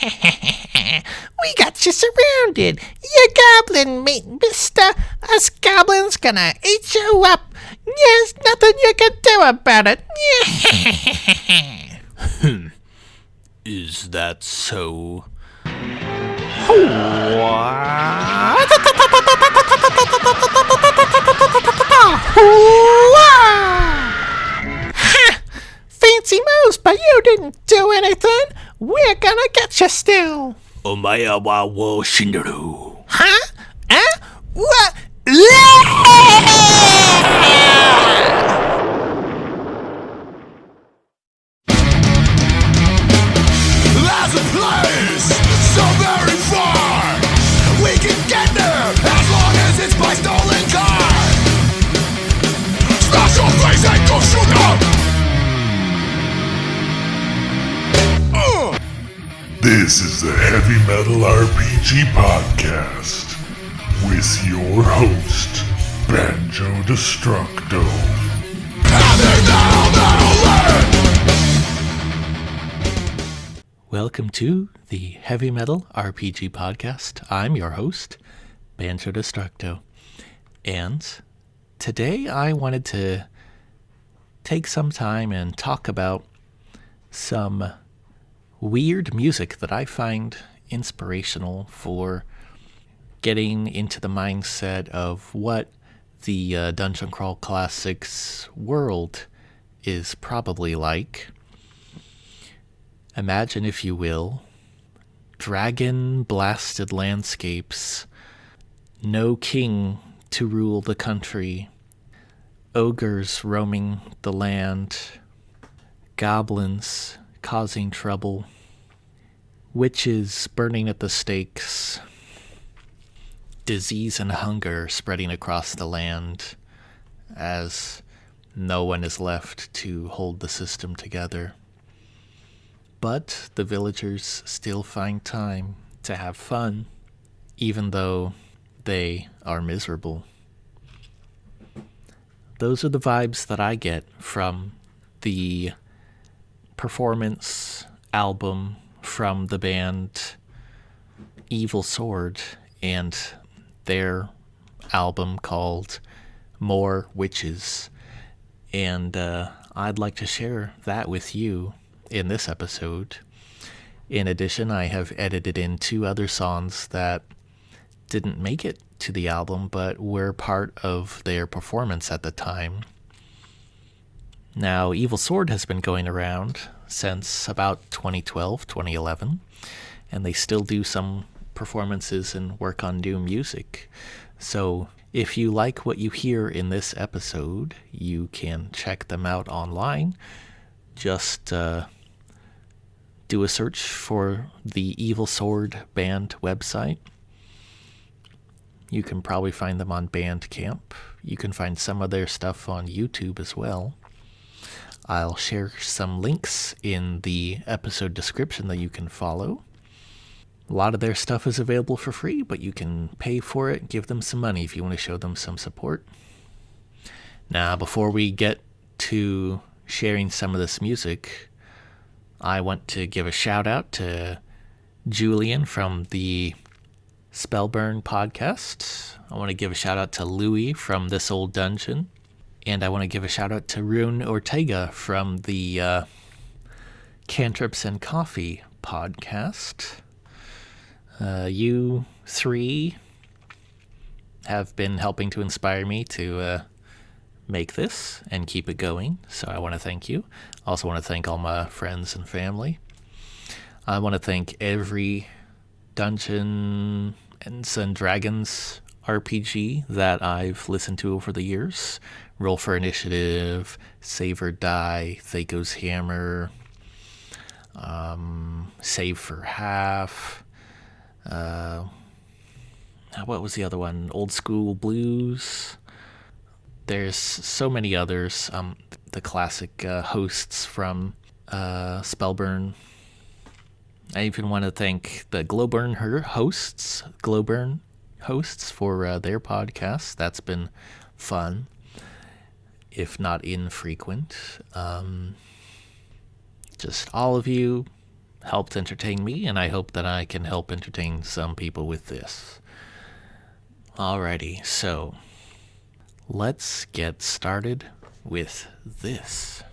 We got you surrounded. You goblin mate, mister. Us goblins gonna eat you up. There's nothing you can do about it. Is that so? Fancy moves, but you didn't do anything. We're gonna get you still. Omaya wa wo shinderu. Huh? What? There's a place so very far. We can get there as long as it's by stolen car. Smash your face and go shoot up. This is the Heavy Metal RPG Podcast with your host, Banjo Destructo. Welcome to the Heavy Metal RPG Podcast. I'm your host, Banjo Destructo. And today I wanted to take some time and talk about some weird music that I find inspirational for getting into the mindset of what the Dungeon Crawl Classics world is probably like. Imagine, if you will, dragon-blasted landscapes, no king to rule the country, ogres roaming the land, goblins causing trouble, witches burning at the stakes, disease and hunger spreading across the land as no one is left to hold the system together. But the villagers still find time to have fun, even though they are miserable. Those are the vibes that I get from the performance album from the band Evil Sword and their album called More Witches. And I'd like to share that with you in this episode. In addition, I have edited in 2 other songs that didn't make it to the album but were part of their performance at the time. Now, Evil Sword has been going around since about 2012, 2011, and they still do some performances and work on new music. So if you like what you hear in this episode, you can check them out online. Just do a search for the Evil Sword band website. You can probably find them on Bandcamp. You can find some of their stuff on YouTube as well. I'll share some links in the episode description that you can follow. A lot of their stuff is available for free, but you can pay for it and give them some money if you want to show them some support. Now, before we get to sharing some of this music, I want to give a shout out to Julian from the Spellburn podcast. I want to give a shout out to Louis from This Old Dungeon. And I want to give a shout out to Rune Ortega from the Cantrips and Coffee podcast. You 3 have been helping to inspire me to make this and keep it going. So I want to thank you. I also want to thank all my friends and family. I want to thank every Dungeons and Dragons RPG that I've listened to over the years. Roll for Initiative, Save or Die, Thaco's Hammer, Save for Half. What was the other one? Old School Blues. There's so many others. The classic hosts from Spellburn. I even want to thank the Glowburn hosts for their podcast. That's been fun, if not infrequent. Just all of you, helped entertain me, and I hope that I can help entertain some people with this. Alrighty, so let's get started with this.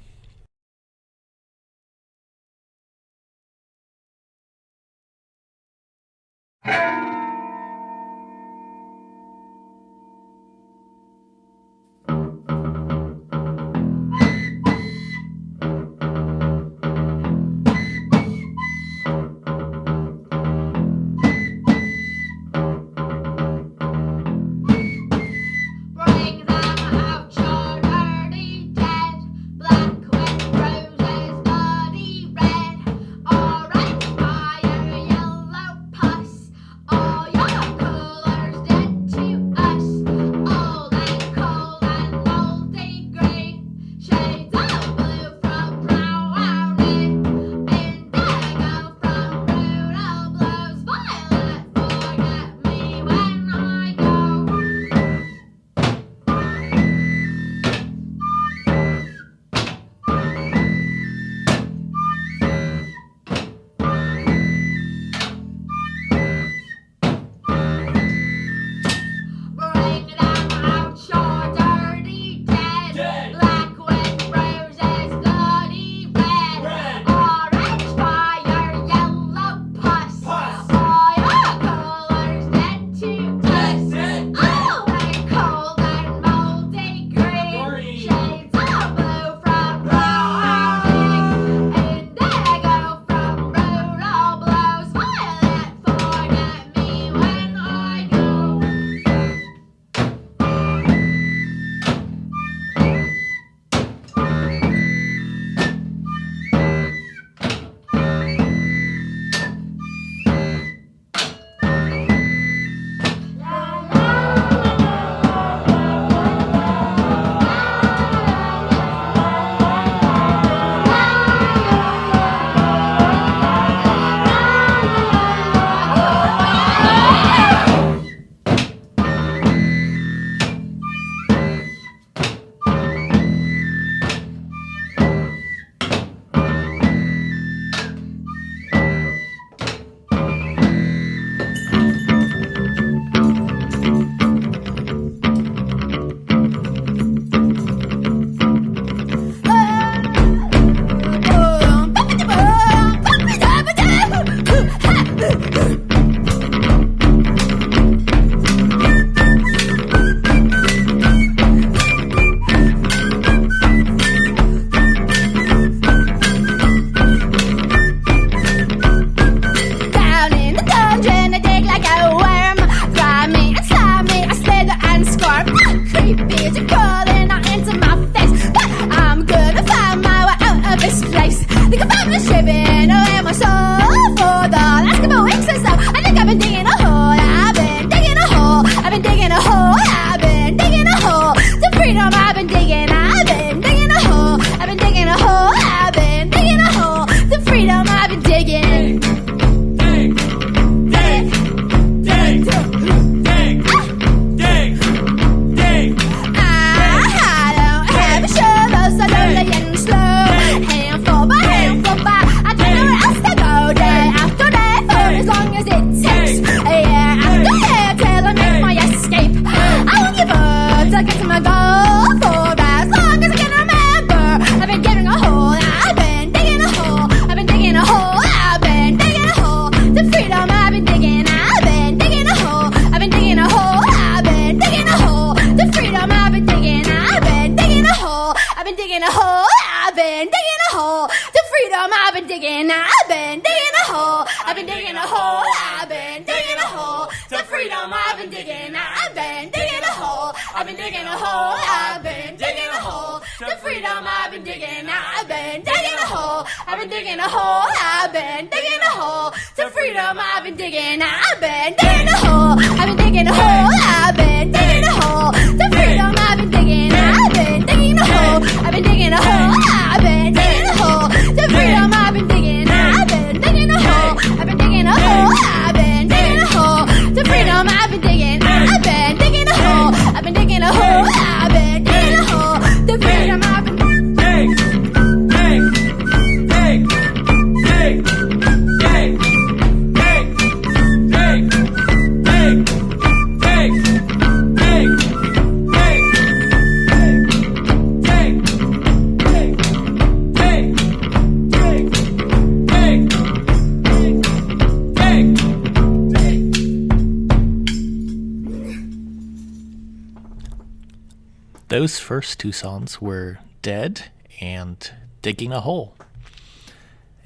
those first two songs were Dead and Digging a Hole.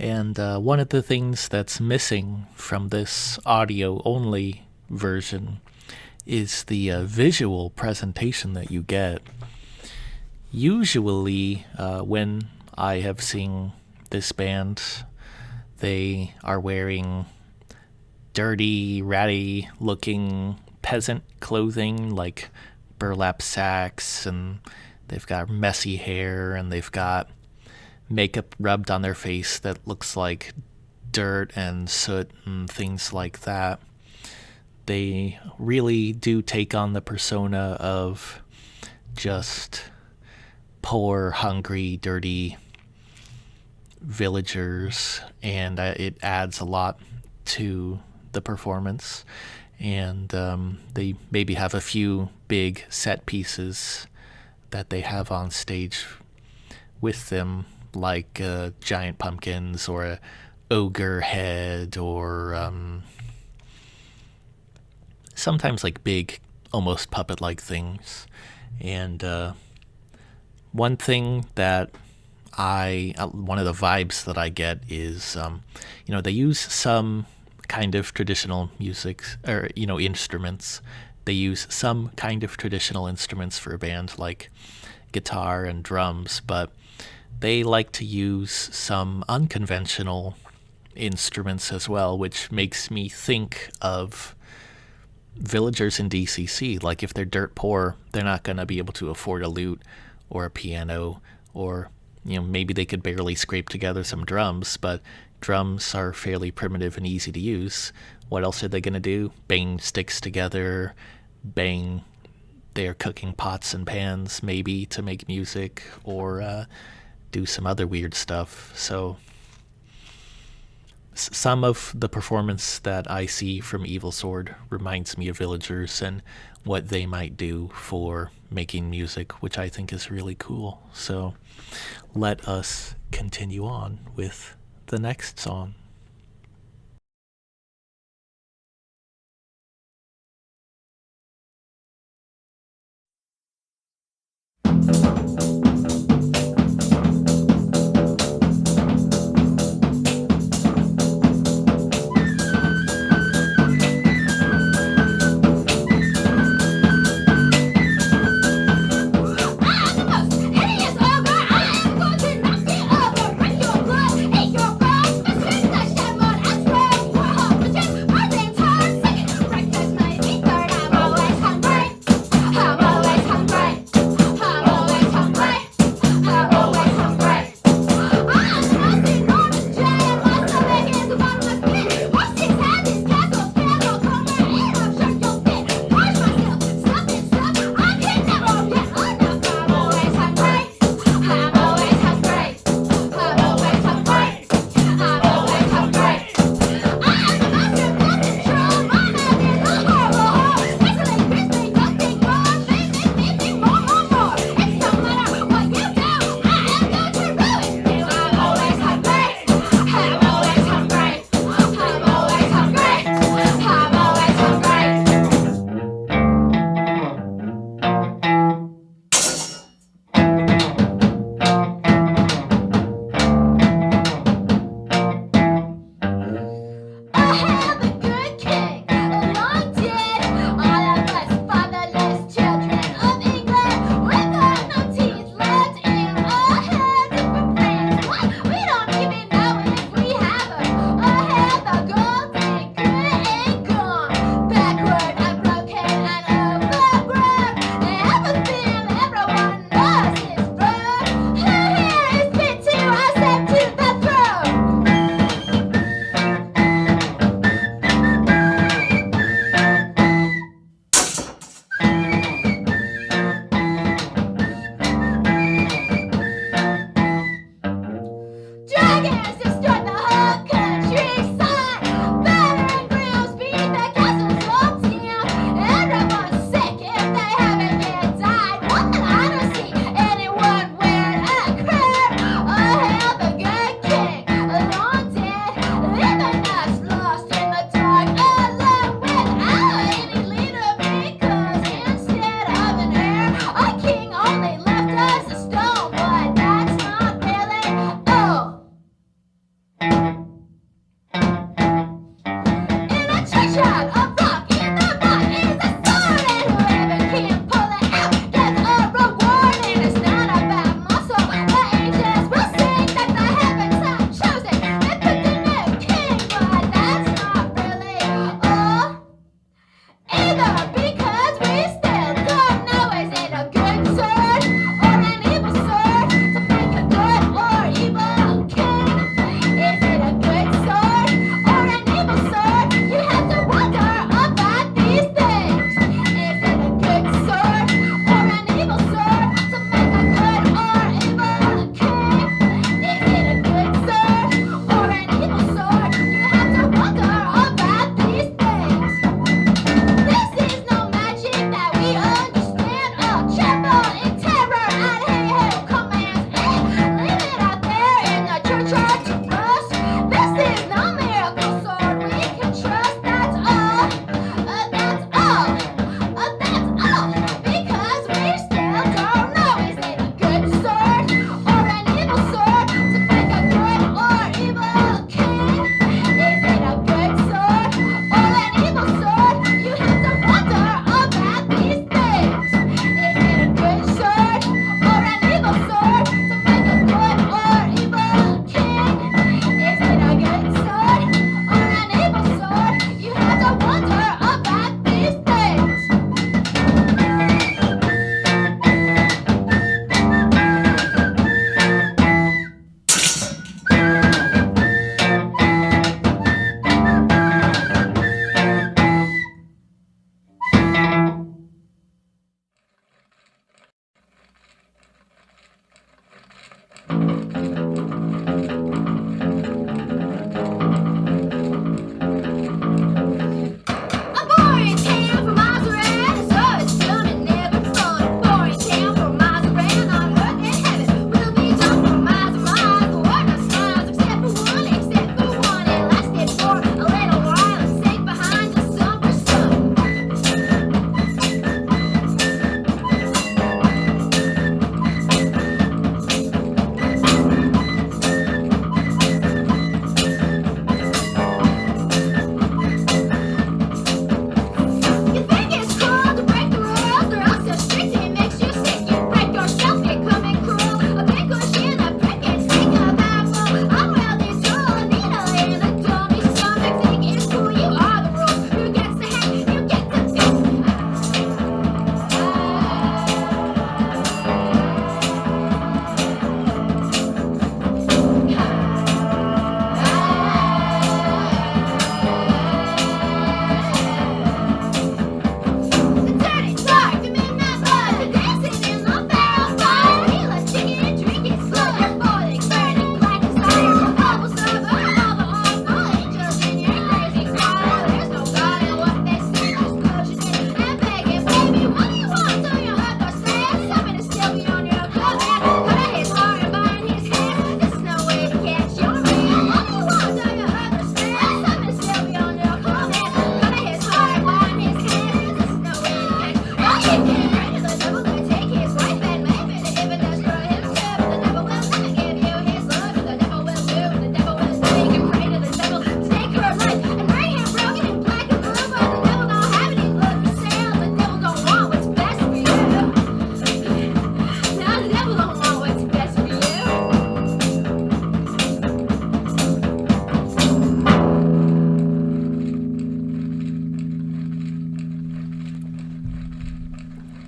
And one of the things that's missing from this audio-only version is the visual presentation that you get. Usually, when I have seen this band, they are wearing dirty, ratty-looking peasant clothing, like burlap sacks, and they've got messy hair, and they've got makeup rubbed on their face that looks like dirt and soot and things like that. They really do take on the persona of just poor, hungry, dirty villagers, and it adds a lot to the performance. And they maybe have a few big set pieces that they have on stage with them, like giant pumpkins or a ogre head, or sometimes like big, almost puppet-like things. And one thing that one of the vibes that I get is, they use some kind of traditional music, or, instruments. They use some kind of traditional instruments for a band, like guitar and drums, but they like to use some unconventional instruments as well, which makes me think of villagers in DCC. Like, if they're dirt poor, they're not going to be able to afford a lute or a piano, or maybe they could barely scrape together some drums, but drums are fairly primitive and easy to use. What else are they going to do? Bang sticks together, bang their cooking pots and pans maybe to make music, or do some other weird stuff. So some of the performance that I see from Evil Sword reminds me of villagers and what they might do for making music, which I think is really cool. So let us continue on with the next song. Hideous ogre, I am going to knock you over, drink your blood, eat your bones, and spit the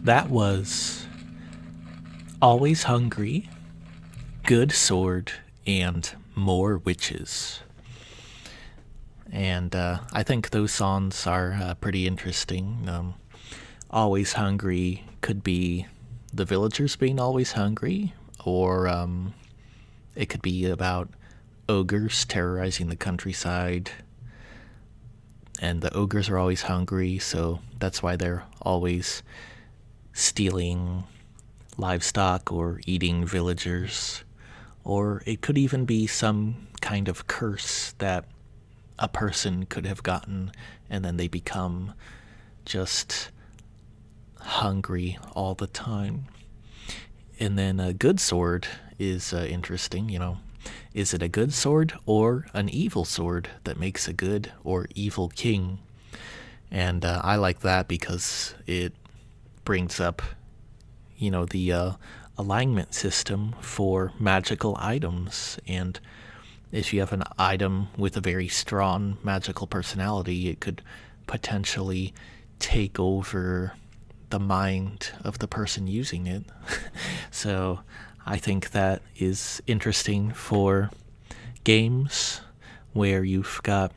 That was Always Hungry, Good Sword, and More Witches. And I think those songs are pretty interesting. Always Hungry could be the villagers being always hungry, or it could be about ogres terrorizing the countryside. And the ogres are always hungry, so that's why they're always stealing livestock or eating villagers. Or it could even be some kind of curse that a person could have gotten, and then they become just hungry all the time. And then a good sword is interesting, Is it a good sword or an evil sword that makes a good or evil king? And I like that because it brings up, the alignment system for magical items. And if you have an item with a very strong magical personality, it could potentially take over the mind of the person using it. So I think that is interesting for games where you've got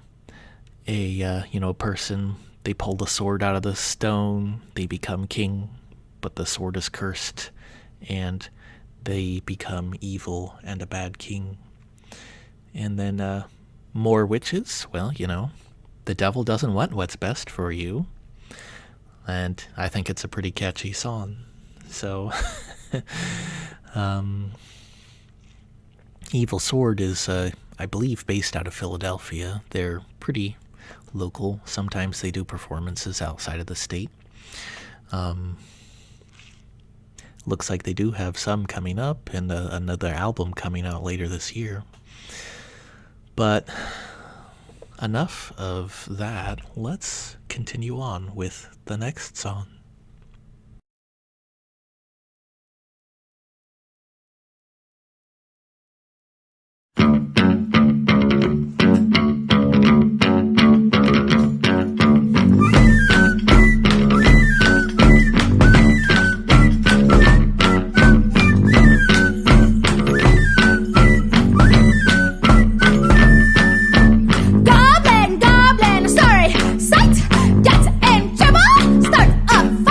a person, they pull the sword out of the stone, they become king, but the sword is cursed, and they become evil and a bad king. And then more witches, well, the devil doesn't want what's best for you. And I think it's a pretty catchy song. So, Evil Sword is, I believe, based out of Philadelphia. They're pretty local. Sometimes they do performances outside of the state. Looks like they do have some coming up and another album coming out later this year. But enough of that. Let's continue on with the next song. Goblin, sorry, sight, get in trouble, start a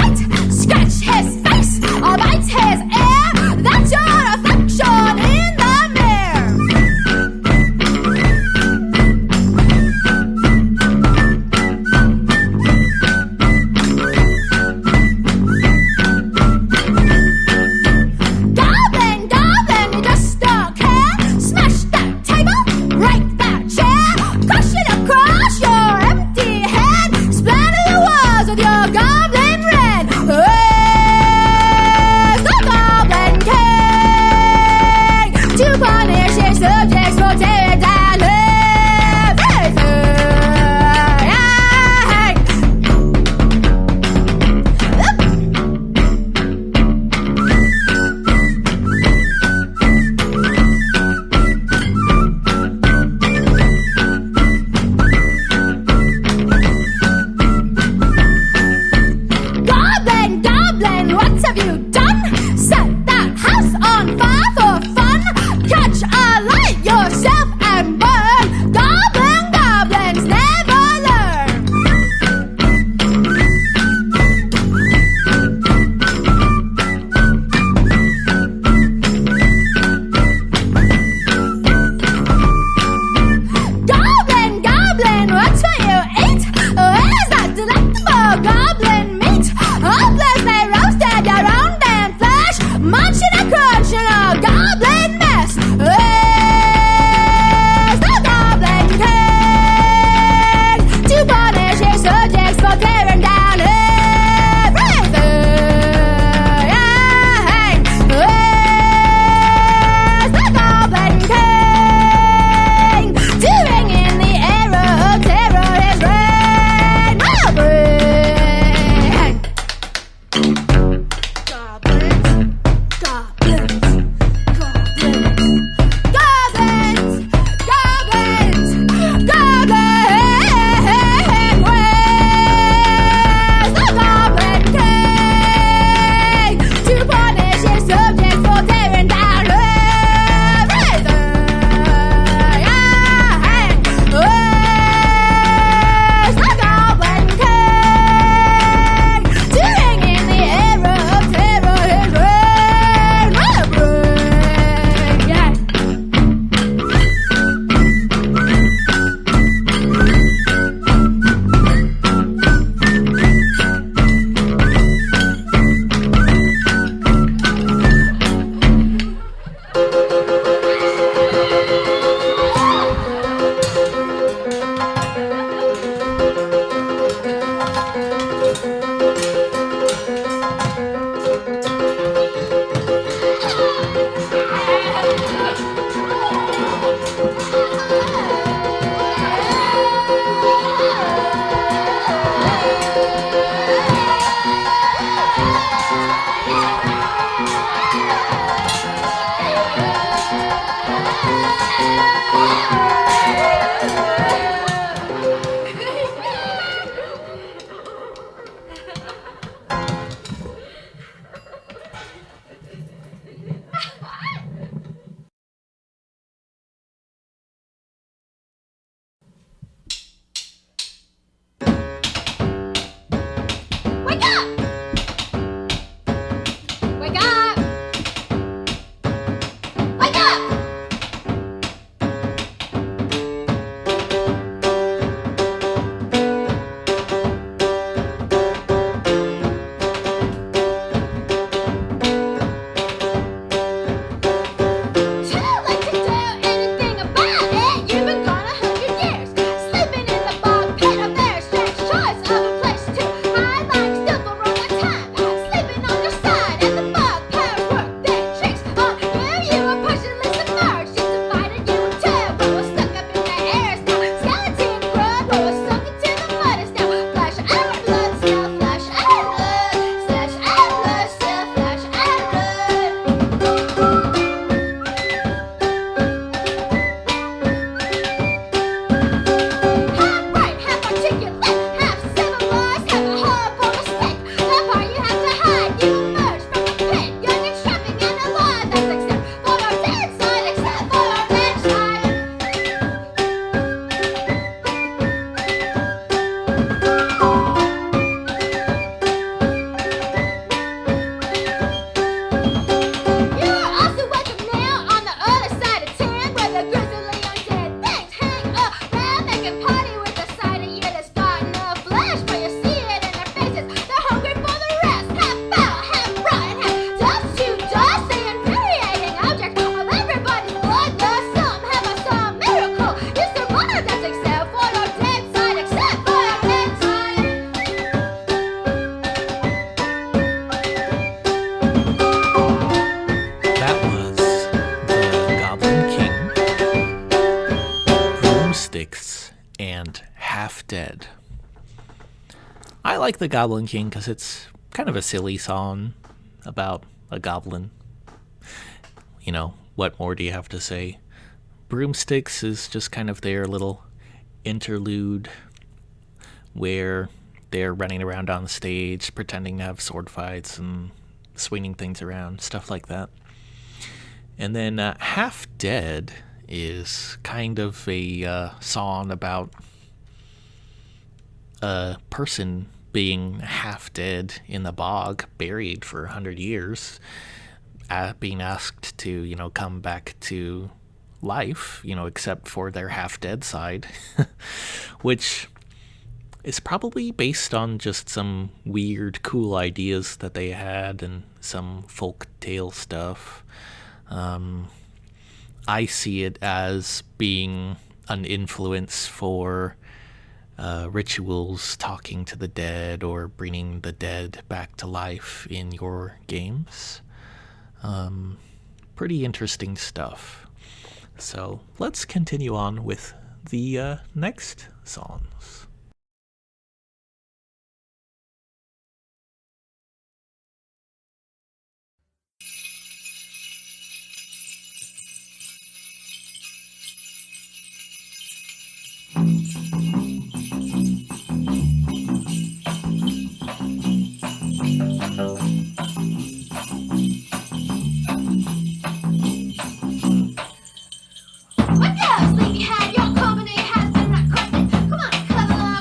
Half Dead. I like The Goblin King because it's kind of a silly song about a goblin. You know, what more do you have to say? Broomsticks is just kind of their little interlude where they're running around on stage pretending to have sword fights and swinging things around, stuff like that. And then Half Dead is kind of a song about a person being half dead in the bog, buried for 100 years, being asked to, you know, come back to life, you know, except for their half dead side, which is probably based on just some weird, cool ideas that they had and some folk tale stuff. I see it as being an influence for rituals, talking to the dead, or bringing the dead back to life in your games. Pretty interesting stuff. So let's continue on with the next songs. What else, lady? Had your company has been requested. Come on, clever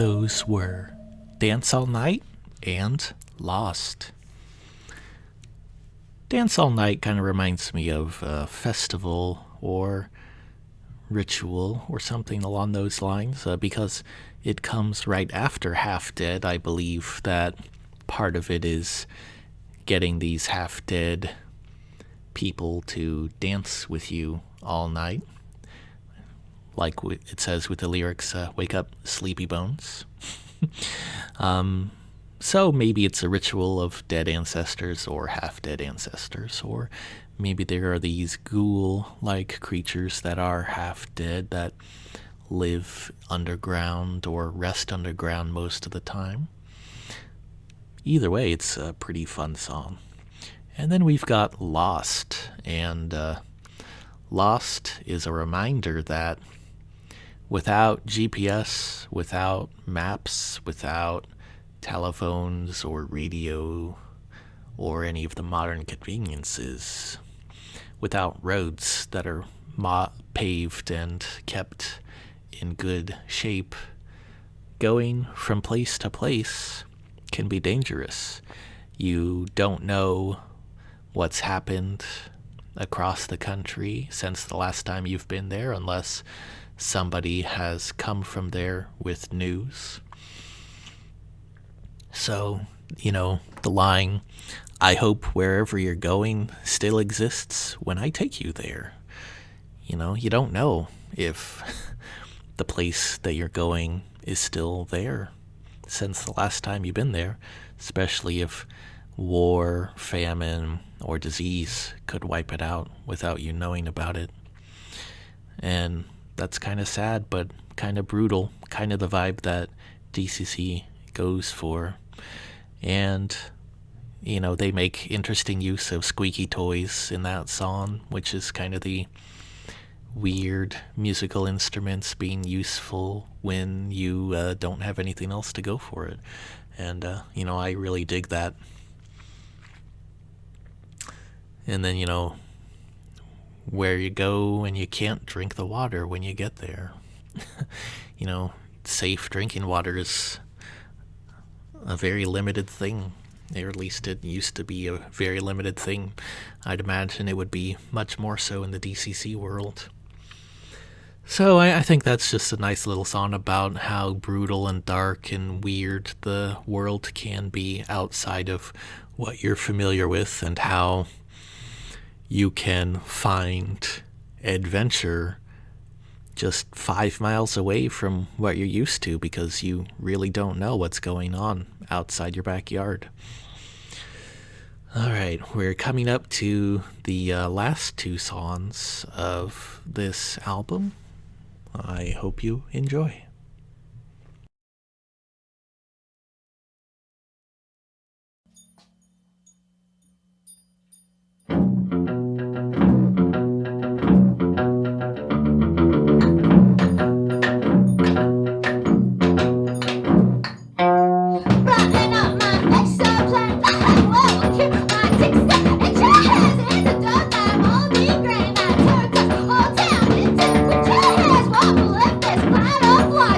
those were Dance All Night and Lost. Dance All Night kind of reminds me of a festival or ritual or something along those lines, because it comes right after Half Dead. I believe that part of it is getting these half-dead people to dance with you all night. Like it says with the lyrics, wake up, sleepy bones. So maybe it's a ritual of dead ancestors or half-dead ancestors, or maybe there are these ghoul-like creatures that are half-dead that live underground or rest underground most of the time. Either way, it's a pretty fun song. And then we've got Lost, and Lost is a reminder that without GPS, without maps, without telephones or radio or any of the modern conveniences, without roads that are paved and kept in good shape, going from place to place can be dangerous. You don't know what's happened across the country since the last time you've been there unless somebody has come from there with news. So, the line, I hope wherever you're going still exists when I take you there. You don't know if the place that you're going is still there since the last time you've been there, especially if war, famine, or disease could wipe it out without you knowing about it. And that's kind of sad, but kind of brutal, kind of the vibe that DCC goes for. And, they make interesting use of squeaky toys in that song, which is kind of the weird musical instruments being useful when you don't have anything else to go for it. And, I really dig that. And then, where you go and you can't drink the water when you get there. Safe drinking water is a very limited thing, or at least it used to be a very limited thing. I'd imagine it would be much more so in the DCC world. So I think that's just a nice little song about how brutal and dark and weird the world can be outside of what you're familiar with, and how you can find adventure just 5 miles away from what you're used to because you really don't know what's going on outside your backyard. All right, we're coming up to the last two songs of this album. I hope you enjoy. Wobble if this planet fly.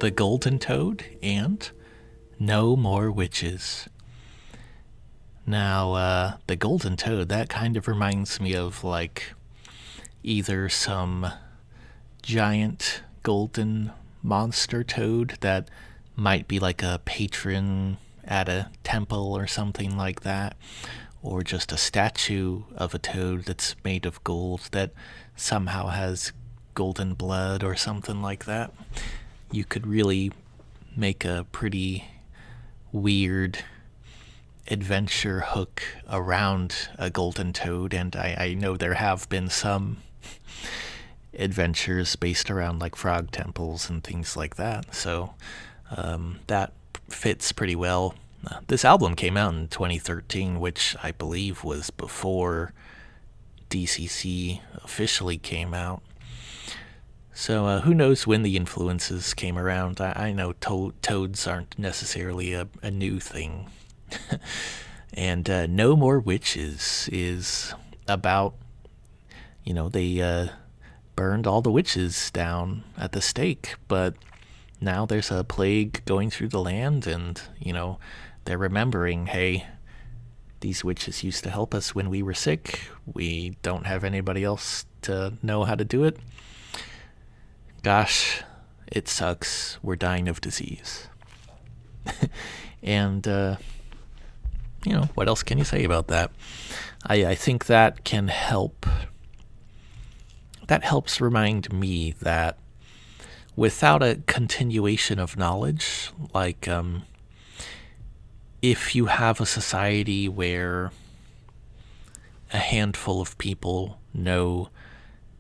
The Golden Toad and No More Witches. Now, the Golden Toad, that kind of reminds me of, like, either some giant golden monster toad that might be like a patron at a temple or something like that, or just a statue of a toad that's made of gold that somehow has golden blood or something like that. You could really make a pretty weird adventure hook around a golden toad, and I know there have been some adventures based around like frog temples and things like that, so that fits pretty well. This album came out in 2013, which I believe was before DCC officially came out. So who knows when the influences came around. I know toads aren't necessarily a new thing. And No More Witches is about, they burned all the witches down at the stake, but now there's a plague going through the land, and, they're remembering, hey, these witches used to help us when we were sick. We don't have anybody else to know how to do it. Gosh, it sucks. We're dying of disease. And, what else can you say about that? I think that can help. That helps remind me that without a continuation of knowledge, like, if you have a society where a handful of people know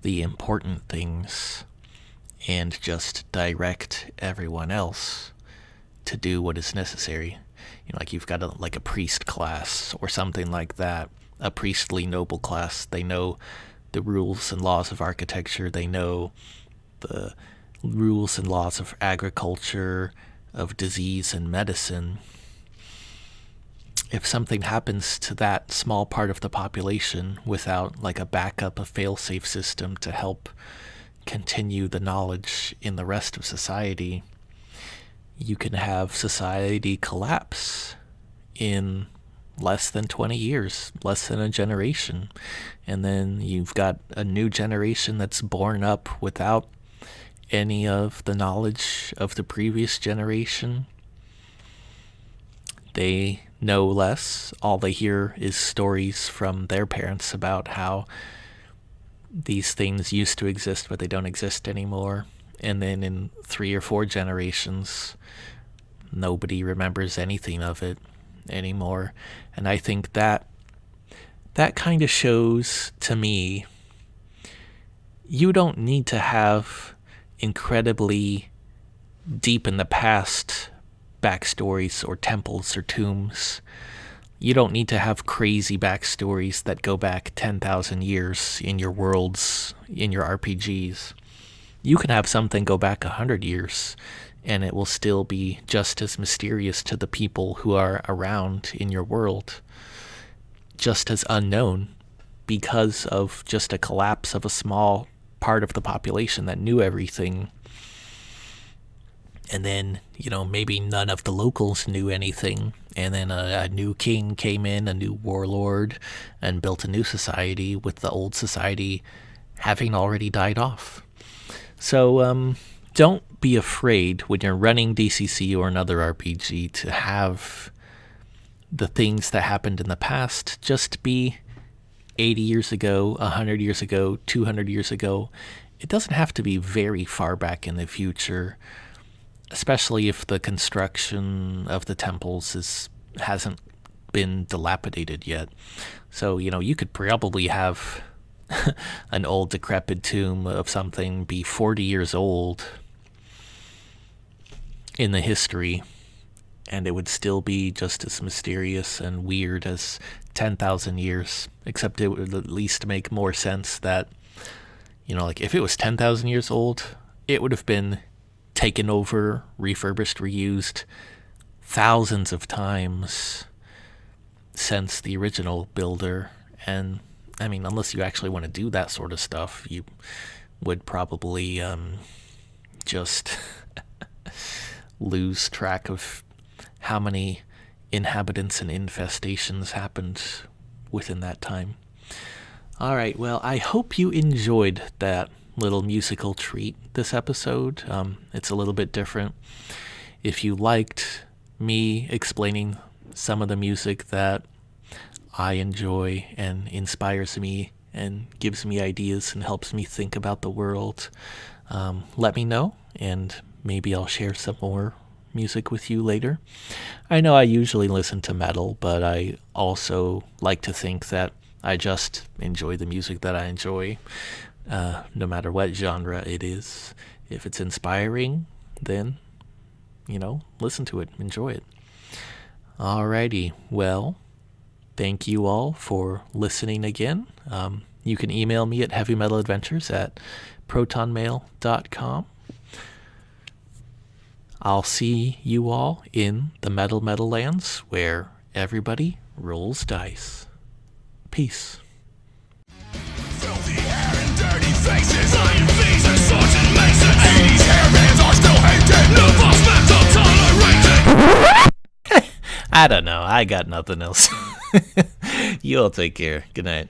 the important things and just direct everyone else to do what is necessary, like you've got a priest class or something like that, a priestly noble class. They know the rules and laws of architecture. They know the rules and laws of agriculture, of disease and medicine. If something happens to that small part of the population without like a backup, a fail-safe system to help continue the knowledge in the rest of society, you can have society collapse in less than 20 years, less than a generation. And then you've got a new generation that's born up without any of the knowledge of the previous generation. They know less. All they hear is stories from their parents about how these things used to exist, but they don't exist anymore. And then in 3 or 4 generations, nobody remembers anything of it anymore. And I think that kind of shows to me you don't need to have incredibly deep in the past backstories or temples or tombs. You don't need to have crazy backstories that go back 10,000 years in your worlds, in your RPGs. You can have something go back 100 years, and it will still be just as mysterious to the people who are around in your world, just as unknown, because of just a collapse of a small part of the population that knew everything. And then, maybe none of the locals knew anything. And then a new king came in, a new warlord, and built a new society with the old society having already died off. So don't be afraid when you're running DCC or another RPG to have the things that happened in the past just be 80 years ago, 100 years ago, 200 years ago. It doesn't have to be very far back in the future, especially if the construction of the temples hasn't been dilapidated yet. So, you could probably have an old decrepit tomb of something be 40 years old in the history, and it would still be just as mysterious and weird as 10,000 years, except it would at least make more sense that, if it was 10,000 years old, it would have been taken over, refurbished, reused thousands of times since the original builder. And unless you actually want to do that sort of stuff, you would probably just lose track of how many inhabitants and infestations happened within that time. All right, well, I hope you enjoyed that little musical treat this episode. It's a little bit different. If you liked me explaining some of the music that I enjoy and inspires me and gives me ideas and helps me think about the world, let me know, and maybe I'll share some more music with you later. I know I usually listen to metal, but I also like to think that I just enjoy the music that I enjoy, no matter what genre it is. If it's inspiring, then, listen to it, enjoy it. Alrighty, well, thank you all for listening again. You can email me at heavymetaladventures@protonmail.com. I'll see you all in the Metal Lands, where everybody rolls dice. Peace. Filthy hair and dirty faces, iron fees and swords and maces. 80s hairbands are still hated, no boss metal tolerated. I don't know, I got nothing else. You all take care. Good night.